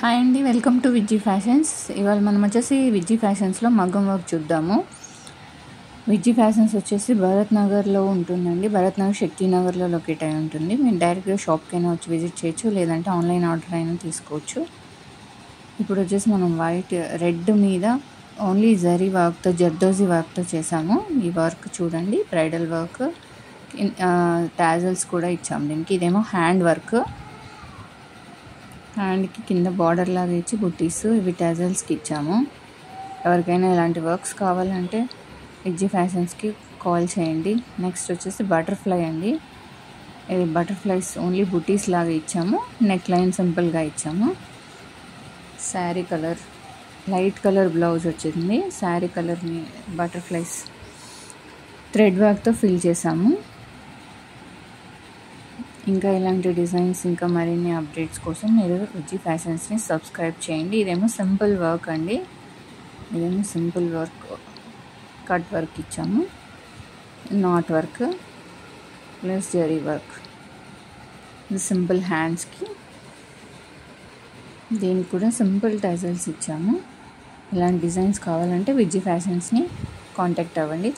Hi అండి, welcome to Vijji fashions. ఇవాళ మనం వచ్చేసి విజ్జీ ఫ్యాషన్స్లో మగ్గం వర్క్ చూద్దాము. విజ్జీ ఫ్యాషన్స్ వచ్చేసి భరత్ నగర్లో ఉంటుందండి. భరత్ నగర్ శక్తినగర్లో లొకేట్ అయి ఉంటుంది. మీరు డైరెక్ట్గా షాప్కైనా వచ్చి విజిట్ చేయొచ్చు, లేదంటే ఆన్లైన్ ఆర్డర్ అయినా తీసుకోవచ్చు. ఇప్పుడు వచ్చేసి మనం రెడ్ మీద ఓన్లీ జరీ వర్క్తో, జర్దోజీ వర్క్తో చేసాము. ఈ వర్క్ చూడండి, బ్రైడల్ వర్క్, టాజల్స్ కూడా ఇచ్చాము దీనికి. ఇదేమో హ్యాండ్ వర్క్, హ్యాండ్కి కింద బార్డర్ లాగా ఇచ్చి బుట్టీస్, ఇవి టాజల్స్కి ఇచ్చాము. ఎవరికైనా ఇలాంటి వర్క్స్ కావాలంటే విజ్జీ ఫ్యాషన్స్కి కాల్ చేయండి. నెక్స్ట్ వచ్చేసి బటర్ఫ్లై అండి. ఇది బటర్ఫ్లైస్ ఓన్లీ బుట్టీస్ లాగా ఇచ్చాము, నెక్ లైన్ సింపుల్గా ఇచ్చాము. Sari colour light colour blouse వచ్చింది. శారీ కలర్ని బటర్ఫ్లైస్ థ్రెడ్ వర్క్తో ఫిల్ చేసాము. ఇంకా ఇలాంటి డిజైన్స్, ఇంకా మరిన్ని అప్డేట్స్ కోసం మీరు విజ్జీ ఫ్యాషన్స్ని సబ్స్క్రైబ్ చేయండి. ఇదేమో సింపుల్ వర్క్ అండి. ఇదేమో సింపుల్ వర్క్, కట్ వర్క్ ఇచ్చాము, not work plus zari work. ఇది సింపుల్ హ్యాండ్స్కి, దీనికి కూడా సింపుల్ టజల్స్ ఇచ్చాము. ఇలాంటి డిజైన్స్ కావాలంటే విజ్జీ ఫ్యాషన్స్ని కాంటాక్ట్ అవ్వండి.